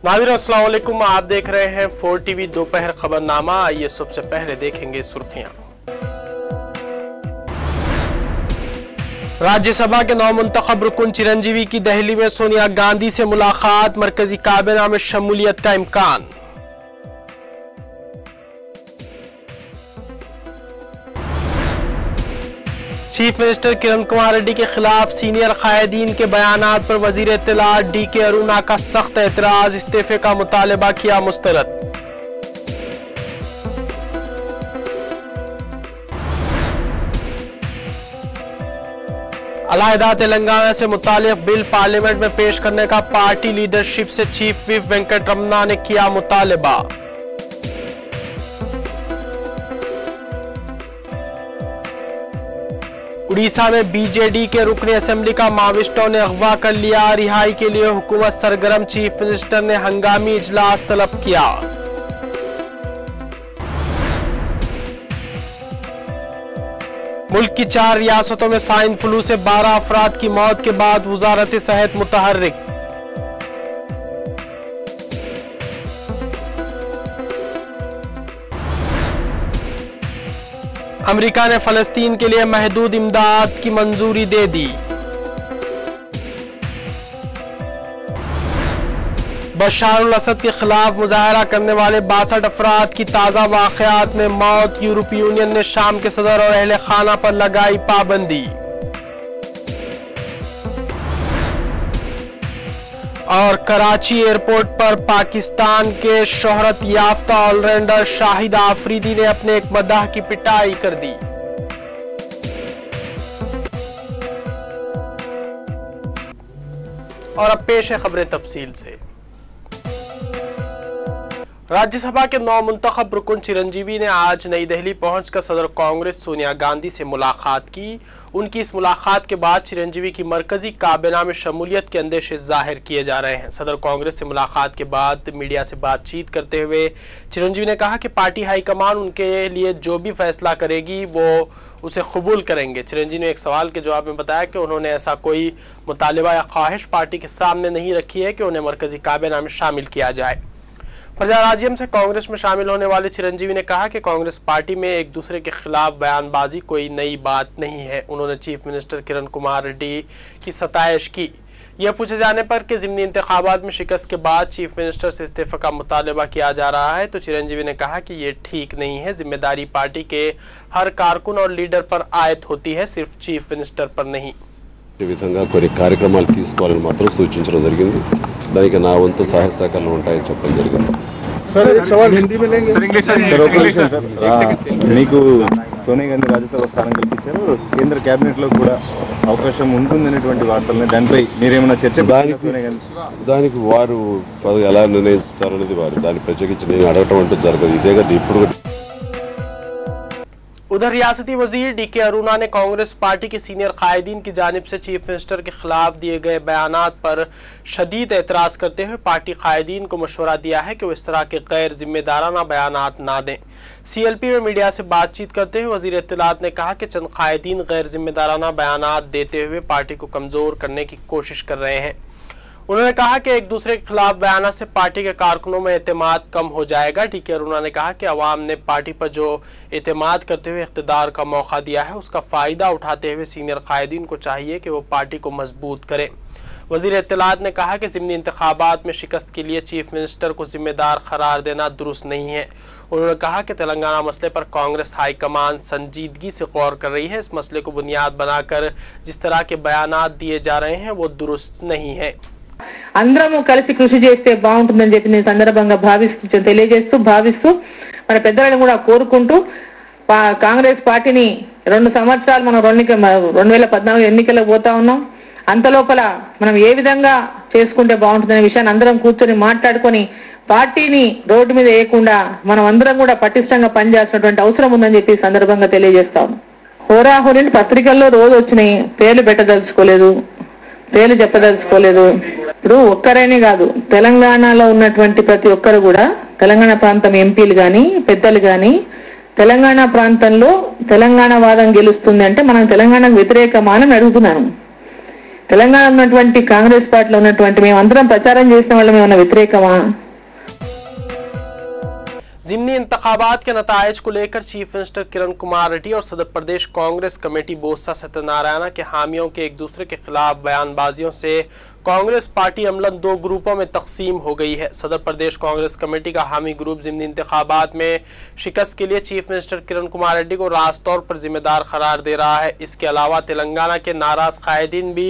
नाज़रीन अस्सलाम वालेकुम, आप देख रहे हैं 4 टीवी दोपहर खबरनामा। आइए सबसे पहले देखेंगे सुर्खियां। राज्यसभा के नवमुंतखब रुकन चिरंजीवी की दिल्ली में सोनिया गांधी से मुलाकात, मरकजी काबीना में शमूलियत का इम्कान। चीफ मिनिस्टर किरण कुमार रेड्डी के खिलाफ सीनियर कायदीन के बयानात पर वजीर इत्तलात DK अरुणा का सख्त एतराज, इस्तीफे का मुतालबा किया मुस्तरद। अलहदा तेलंगाना से मुतालिक बिल पार्लियामेंट में पेश करने का पार्टी लीडरशिप से चीफ व्हिप वेंकट रमना ने किया मुतालबा। उड़ीसा में BJD के रुकन असेंबली का मावोइस्टों ने अगवा कर लिया, रिहाई के लिए हुकूमत सरगर्म, चीफ मिनिस्टर ने हंगामी इजलास तलब किया। मुल्क की 4 रियासतों में स्वाइन फ्लू से 12 अफराद की मौत के बाद वजारत सेहत मुतहर्रिक। अमेरिका ने फलस्तीन के लिए महदूद इमदाद की मंजूरी दे दी। बशार अल असद के खिलाफ मुजाहरा करने वाले 62 अफराद की ताज़ा वाक़यात में मौत, यूरोपीय यूनियन ने शाम के सदर और अहले खाना पर लगाई पाबंदी। और कराची एयरपोर्ट पर पाकिस्तान के शोहरत याफ्ता ऑलराउंडर शाहिद आफरीदी ने अपने एक मदाह की पिटाई कर दी। और अब पेश है खबरें तफसील से। राज्यसभा के नवमुंतखब रुकन चिरंजीवी ने आज नई दिल्ली पहुंचकर सदर कांग्रेस सोनिया गांधी से मुलाकात की। उनकी इस मुलाकात के बाद चिरंजीवी की मरकजी काबीना में शमूलियत के अंदेशे जाहिर किए जा रहे हैं। सदर कांग्रेस से मुलाकात के बाद मीडिया से बातचीत करते हुए चिरंजीवी ने कहा कि पार्टी हाईकमान उनके लिए जो भी फैसला करेगी वो उसे कबूल करेंगे। चिरंजीवी ने एक सवाल के जवाब में बताया कि उन्होंने ऐसा कोई मुतालिबा या ख्वाहिश पार्टी के सामने नहीं रखी है कि उन्हें मरकजी काबीना में शामिल किया जाए। प्रजा राज्यम से कांग्रेस में शामिल होने वाले चिरंजीवी ने कहा कि कांग्रेस पार्टी में एक दूसरे के खिलाफ बयानबाजी कोई नई बात नहीं है। उन्होंने चीफ मिनिस्टर किरण कुमार रेड्डी की सताइश की। यह पूछे जाने पर कि ज़िमनी इंतखाबात में शिकस्त के बाद चीफ मिनिस्टर से इस्तीफा का मुतालबा किया जा रहा है, तो चिरंजीवी ने कहा कि ये ठीक नहीं है। जिम्मेदारी पार्टी के हर कारकुन और लीडर पर आयद होती है, सिर्फ चीफ मिनिस्टर पर नहीं। విధంగా కొన్ని కార్యక్రమాలు తీసుకోవాలని మాత్రం సూచించడం జరిగింది। దానికి నా వంతు సహాయ సహకారాలు ఉంటాయని చెప్పడం జరిగింది। सर एक सवाल हिंदी में लेंगे। మీకు సోనియా గాంధీ రాజ్యసభ స్థానం కల్పించారు, కేంద్ర కేబినెట్ లో కూడా అవకాశం ఉంటుందనేటువంటి వార్తల్ని దానిపై మీరేమైనా చర్చ? దానికి వారు ఎలా నిర్ణయిస్తారనేది వారు, దాన్ని ప్రత్యేకించి నేను అడగటం అంటూ జరగదు। ఇదే కదా ఇప్పుడు। उधर रियासती वजीर DK अरुणा ने कांग्रेस पार्टी के सीनियर कायदीन की जानिब से चीफ मिनिस्टर के खिलाफ दिए गए बयानात पर शदीद एतराज़ करते हुए पार्टी कायदीन को मशवरा दिया है कि वो इस तरह के गैर जिम्मेदाराना बयानात ना दें। CLP में मीडिया से बातचीत करते हुए वजीर इत्तलात ने कहा कि चंद कायदीन गैर जिम्मेदाराना बयानात देते हुए पार्टी को कमज़ोर करने की कोशिश कर रहे हैं। उन्होंने कहा कि एक दूसरे के खिलाफ बयान से पार्टी के कारकुनों में एतमाद कम हो जाएगा। DK अरुणा ने कहा कि अवाम ने पार्टी पर जो एतमाद करते हुए इख्तिदार का मौका दिया है, उसका फ़ायदा उठाते हुए सीनियर कायदीन को चाहिए कि वो पार्टी को मजबूत करें। वज़ीर इत्तलात ने कहा कि ज़िमनी इंतखाबात में शिकस्त के लिए चीफ मिनिस्टर को जिम्मेदार करार देना दुरुस्त नहीं है। उन्होंने कहा कि तेलंगाना मसले पर कांग्रेस हाईकमान संजीदगी से गौर कर रही है। इस मसले को बुनियाद बनाकर जिस तरह के बयानात दिए जा रहे हैं वो दुरुस्त नहीं है। అందరము కలిసి కృషి చేస్తే బాగుంటుందని చెప్పి నేను సందర్భంగా భావిస్తూ మన పెద్దలను కూడా కోరుకుంటూ కాంగ్రెస్ పార్టీని 2 సంవత్సరాలు మనం 2014 ఎన్నికలకు పోతా ఉన్నాం। అంతలోపల మనం ఏ విధంగా చేసుకుంటే బాగుంటుందనే విషయాన్ని అందరం కూర్చొని మాట్లాడుకొని పార్టీని రోడ్డు మీద వేయకుండా మనం అందరం కూడా పటిష్టంగా పనిచేయాల్సినటువంటి అవసరం ఉందని చెప్పి సందర్భంగా తెలియజేస్తాం। హోరాహోరీ పత్రికల్లో రోజు వచ్చినాయి, పేర్లు పెట్టదలుచుకోలేదు, పేర్లు చెప్పదలుచుకోలేదు। ఇప్పుడు ఒక్కరైనే కాదు, తెలంగాణలో ఉన్నటువంటి ప్రతి ఒక్కరు కూడా తెలంగాణ ప్రాంతం ఎంపీలు కానీ పెద్దలు కానీ తెలంగాణ ప్రాంతంలో తెలంగాణ వాదం గెలుస్తుంది అంటే మనం తెలంగాణకు వ్యతిరేకమా అని అడుగుతున్నాను। తెలంగాణ ఉన్నటువంటి కాంగ్రెస్ పార్టీలో ఉన్నటువంటి మేమందరం ప్రచారం చేసిన వాళ్ళం ఏమైనా వ్యతిరేకమా? ज़िमनी इंतखाबात के नतायज को लेकर चीफ मिनिस्टर किरण कुमार रेड्डी और सदर प्रदेश कांग्रेस कमेटी बोस्सा सत्यनारायण के हामियों के एक दूसरे के खिलाफ बयानबाजियों से कांग्रेस पार्टी अमलन दो ग्रुपों में तकसीम हो गई है। सदर प्रदेश कांग्रेस कमेटी का हामी ग्रुप ज़िमनी इंतखाबात में शिकस्त के लिए चीफ मिनिस्टर किरण कुमार रेड्डी को राज तौर पर जिम्मेदार करार दे रहा है। इसके अलावा तेलंगाना के नाराज कायदीन भी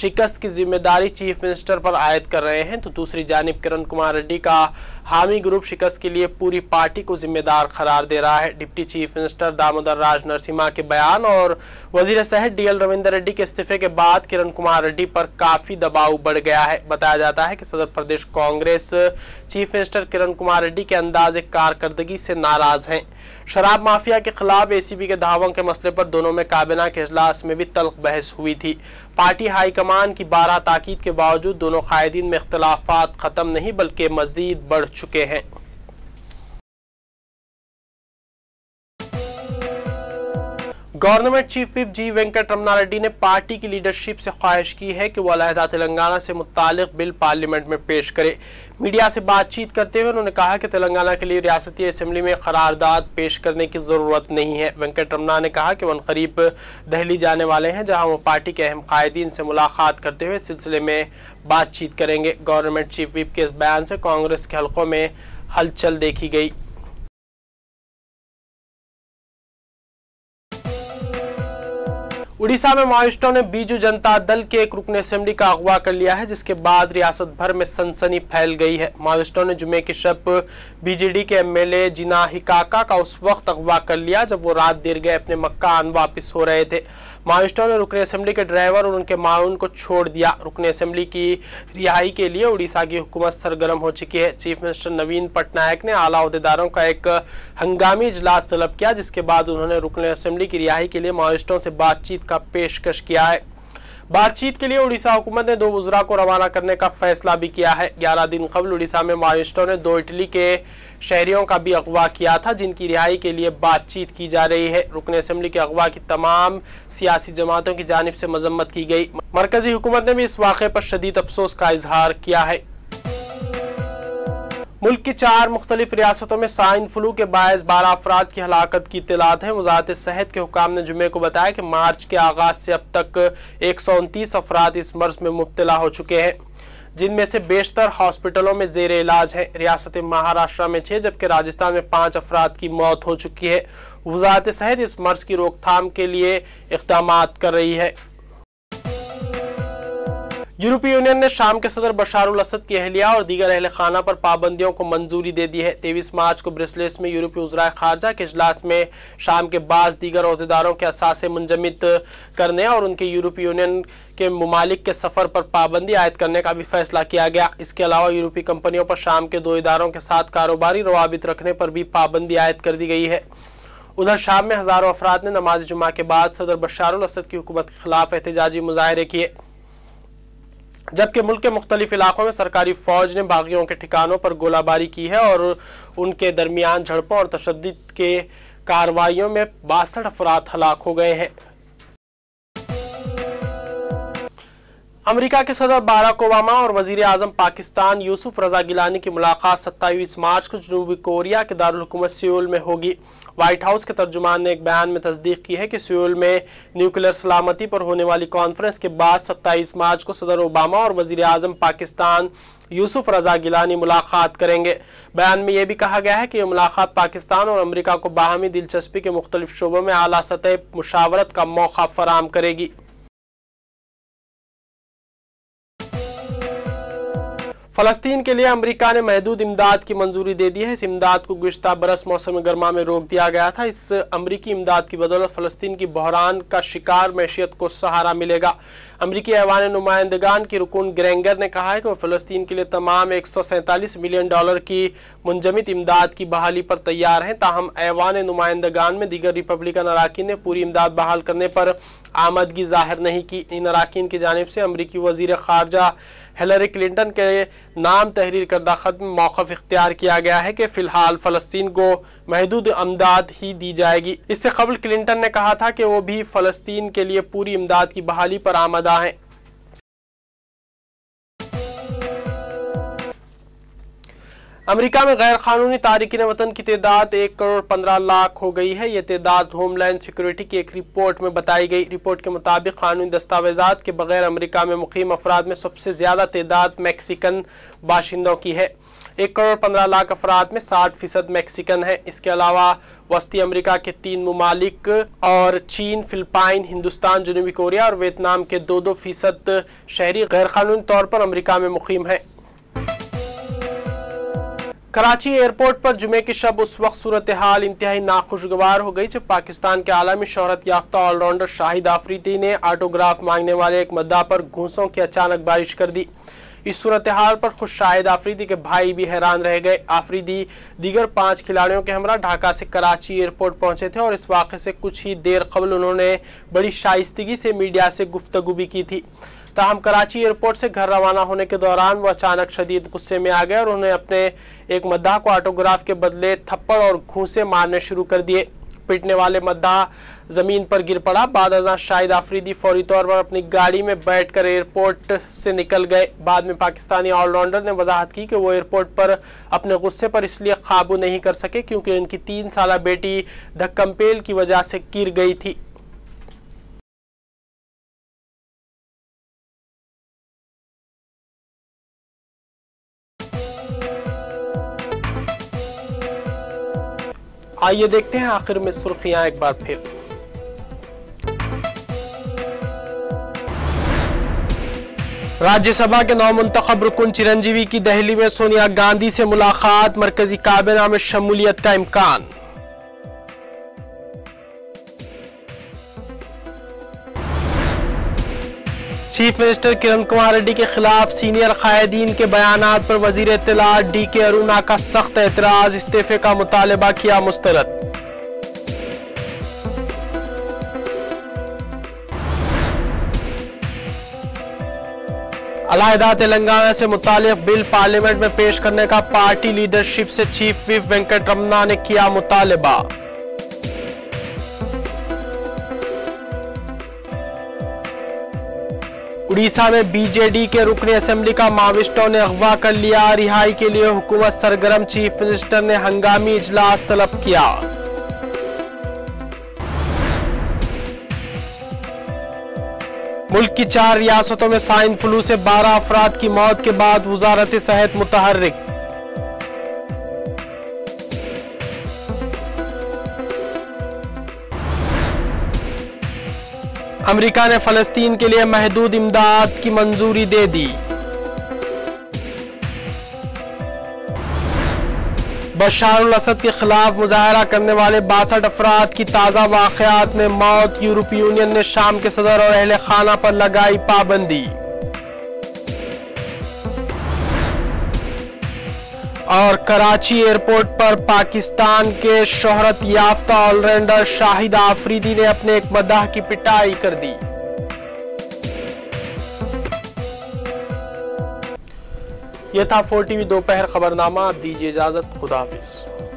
शिकस्त की जिम्मेदारी चीफ मिनिस्टर पर आयद कर रहे हैं, तो दूसरी जानिब किरण कुमार रेड्डी का हामी ग्रुप शिकस्त के लिए पूरी पार्टी को जिम्मेदार करार दे रहा है। डिप्टी चीफ मिनिस्टर दामोदर राज नरसिम्हा के बयान और वजीर सेहत डीएल रविंदर रेड्डी के इस्तीफे के बाद किरण कुमार रेड्डी पर काफी दबाव बढ़ गया है। बताया जाता है कि सदर प्रदेश कांग्रेस चीफ मिनिस्टर किरण कुमार रेड्डी के अंदाज़े कारकर्दगी से नाराज हैं। शराब माफिया के खिलाफ एसीबी के दावों के मसले पर दोनों में काबीना के इजलास में भी तल्ख बहस हुई थी। पार्टी हाईकमान की 12 ताकीद के बावजूद दोनों कायदीन में इख्तलाफात खत्म नहीं बल्कि मजीद बढ़ चुके हैं। गवर्नमेंट चीफ विप जी वेंकट रमना रेड्डी ने पार्टी की लीडरशिप से ख्वाहिश की है कि वो अलहदा तेलंगाना से मुतालिक बिल पार्लियामेंट में पेश करे। मीडिया से बातचीत करते हुए उन्होंने कहा कि तेलंगाना के लिए रियासती असेंबली में करारदाद पेश करने की ज़रूरत नहीं है। वेंकट रमना ने कहा कि वो करीब दिल्ली जाने वाले हैं, जहां वो पार्टी के अहम कायदीन से मुलाकात करते हुए सिलसिले में बातचीत करेंगे। गवर्नमेंट चीफ विप के इस बयान से कांग्रेस के हलकों में हलचल देखी गई। उड़ीसा में माओइस्टों ने बीजू जनता दल के एक रुकन असेंबली का अगवा कर लिया है, जिसके बाद रियासत भर में सनसनी फैल गई है। माओइस्टों ने जुमे की शब बीजेडी के एमएलए जिना हिकाका का उस वक्त अगवा कर लिया जब वो रात देर गए अपने मकान वापस हो रहे थे। माओइस्टों ने रुकन असेंबली के ड्राइवर और उनके माउन को छोड़ दिया। रुकन असेंबली की रिहाई के लिए उड़ीसा की हुकूमत सरगर्म हो चुकी है। चीफ मिनिस्टर नवीन पटनायक ने आला अहदेदारों का एक हंगामी इजलास तलब किया, जिसके बाद उन्होंने रुकन असेंबली की रिहाई के लिए माओइस्टों से बातचीत का पेशकश किया है। बातचीत के लिए उड़ीसा हुकूमत ने 2 वज़रा को रवाना करने का फैसला भी किया है। 11 दिन कबल उड़ीसा में माओइस्टों ने 2 इटली के शहरियों का भी अगवा किया था, जिनकी रिहाई के लिए बातचीत की जा रही है। रुकन असेंबली के अगवा की तमाम सियासी जमातों की जानिब से मजम्मत की गई। मरकजी हुकूमत ने भी इस वाक़े पर शदीद अफसोस का इजहार किया है। मुल्क की 4 मुख्तलिफ रियासतों में स्वाइन फ्लू के बायस 12 अफराद की हलाकत की इत्तलात है। वज़ारत सेहत के हुकाम ने जुमे को बताया कि मार्च के आगाज से अब तक 129 अफराद इस मर्ज में मुब्तला हो चुके हैं, जिनमें से बेशतर हॉस्पिटलों में जेर इलाज है। रियासत महाराष्ट्र में 6 जबकि राजस्थान में 5 अफराद की मौत हो चुकी है। वज़ारत सेहत इस मर्ज की रोकथाम के लिए इक़दाम कर रही है। यूरोपीय यूनियन ने शाम के सदर बशार उल असद की अहलिया और दीगर अहल खाना पर पाबंदियों को मंजूरी दे दी है। 23 मार्च को ब्रिसलेस में यूरोपीय वज़राए खारजा के इजलास में शाम के बाद दीगर अहदेदारों के असासे मुंजमिद करने और उनके यूरोपीय यूनियन के मुमालिक के सफ़र पर पाबंदी आयद करने का भी फैसला किया गया। इसके अलावा यूरोपीय कंपनियों पर शाम के 2 इदारों के साथ कारोबारी रवाबित रखने पर भी पाबंदी आयद कर दी गई है। उधर शाम में हज़ारों अफराद ने नमाज जुमा के बाद सदर बशार उल असद की हुकूमत के खिलाफ एहतजाजी मुजाहरे किए, जबकि मुल्क के मुख्तलिफ इलाकों में सरकारी फौज ने बागियों के ठिकानों पर गोलाबारी की है और उनके दरमियान झड़पों और तशद्दुद के कार्रवाइयों में 62 अफराद हलाक हो गए हैं। अमेरिका के सदर बाराक ओबामा और वजीर आजम पाकिस्तान यूसुफ रजा गिलानी की मुलाकात 27 मार्च को जनूबी कोरिया के दारुल हुकूमत सियोल में होगी। व्हाइट हाउस के तर्जुमान ने एक बयान में तस्दीक की है कि सियोल में न्यूक्लियर सलामती पर होने वाली कॉन्फ्रेंस के बाद 27 मार्च को सदर ओबामा और वजीर आजम पाकिस्तान यूसुफ रजा गिलानी मुलाकात करेंगे। बयान में यह भी कहा गया है कि यह मुलाकात पाकिस्तान और अमेरिका को बाहमी दिलचस्पी के मुख्तलिफ शोबों में आला सतह मुशावरत का मौका फराम करेगी। फ़लस्तीन के लिए अमेरिका ने महदूद इमदाद की मंजूरी दे दी है। इस इमदाद को गुज़िश्ता बरस मौसम गर्मा में रोक दिया गया था। इस अमरीकी इमदाद की बदौलत फ़लस्तीन की बहरान का शिकार मैशियत को सहारा मिलेगा। अमरीकी ऐवान नुमाइंदगान की रुकन ग्रेंगर ने कहा है कि वह फ़लस्तीन के लिए तमाम $147 मिलियन की मुंजमद इमदाद की बहाली पर तैयार हैं। ताहम ऐवान नुमाइंदगान में दीगर रिपब्लिकन अराकीन ने पूरी इमदाद बहाल करने पर आमदगी जाहिर नहीं की। इन अराकीन की जानिब से अमरीकी वज़ीर ख़ारजा हिलरी क्लिंटन के नाम तहरीर करदा ख़त में मौक़िफ़ इख्तियार किया गया है कि फ़िलहाल फ़लस्तीन को महदूद इमदाद ही दी जाएगी। इससे कबल क्लिंटन ने कहा था कि वो भी फ़लस्तीन के लिए पूरी इमदाद की बहाली पर आमदा हैं। अमेरिका में गैर कानूनी तारिकीन वतन की तादाद 1,15,00,000 हो गई है। ये तादाद होमलैंड सिक्योरिटी की एक रिपोर्ट में बताई गई। रिपोर्ट के मुताबिक कानूनी दस्तावेजात के बगैर अमेरिका में मुकीम अफराद में सबसे ज्यादा तादाद मैक्सिकन बाशिंदों की है। 1,15,00,000 अफराद में 60% मैक्सिकन है। इसके अलावा वस्ती अमेरिका के 3 ममालिक और चीन, फिलिपाइन, हिंदुस्तान, जनूबी कोरिया और वियतनाम के 2-2% शहरी गैर कानूनी तौर पर अमेरिका में मुकीम है। कराची एयरपोर्ट पर जुमे की शब उस वक्त सूरत हाल इंतहाई नाखुशगवार हो गई जब पाकिस्तान के आलमी शोहरत याफ्ता ऑलराउंडर शाहिद आफरीदी ने ऑटोग्राफ मांगने वाले एक मद्दा पर घूंसों की अचानक बारिश कर दी। इस सूरत हाल पर खुद शाहिद आफरीदी के भाई भी हैरान रह गए। आफरीदी दीगर 5 खिलाड़ियों के हमरा ढाका से कराची एयरपोर्ट पहुंचे थे और इस वाक़े से कुछ ही देर कबल उन्होंने बड़ी शाइस्तगी से मीडिया से गुफ्तगू भी की थी। ताहम कराची एयरपोर्ट से घर रवाना होने के दौरान वो अचानक शदीद गुस्से में आ गए और उन्होंने अपने एक मद्दाह को ऑटोग्राफ के बदले थप्पड़ और घूंसे मारने शुरू कर दिए। पिटने वाले मद्दाह जमीन पर गिर पड़ा। बाद अज़ां शाहिद आफरीदी फौरी तौर पर अपनी गाड़ी में बैठकर एयरपोर्ट से निकल गए। बाद में पाकिस्तानी ऑलराउंडर ने वजाहत की कि वो एयरपोर्ट पर अपने गुस्से पर इसलिए काबू नहीं कर सके क्योंकि उनकी 3 साला बेटी धक्कमपेल की वजह से गिर गई थी। आइए देखते हैं आखिर में सुर्खियां एक बार फिर। राज्यसभा के नौमुंतखब रुकन चिरंजीवी की दिल्ली में सोनिया गांधी से मुलाकात, मरकजी काबीना में शमूलियत का इम्कान। चीफ मिनिस्टर किरण कुमार रेड्डी के खिलाफ सीनियर कायदीन के बयानात पर वजीर इत्तलात DK अरुणा का सख्त एतराज, इस्तीफे का मुतालबा किया मुस्तरद। अलहदा तेलंगाना से मुतालिक बिल पार्लियामेंट में पेश करने का पार्टी लीडरशिप से चीफ व्हिप वेंकटरमना ने किया मुतालबा। उड़ीसा में BJD के रुकने असेंबली का मावोइस्टों ने अगवा कर लिया। रिहाई के लिए हुकूमत सरगर्म, चीफ मिनिस्टर ने हंगामी इजलास तलब किया। मुल्क की 4 रियासतों में स्वाइन फ्लू से 12 अफराद की मौत के बाद वजारत सेहत मुतहर्रिक। अमेरिका ने फलस्तीन के लिए महदूद इमदाद की मंजूरी दे दी। बशार अल असद के खिलाफ मुजाहरा करने वाले 62 अफराद की ताज़ा वाक़यात में मौत। यूरोपीय यूनियन ने शाम के सदर और अहले खाना पर लगाई पाबंदी। और कराची एयरपोर्ट पर पाकिस्तान के शोहरत याफ्ता ऑलराउंडर शाहिद आफरीदी ने अपने एक मद्दाह की पिटाई कर दी। यह था 4TV दोपहर खबरनामा। अब दीजिए इजाजत। खुदा हाफिज।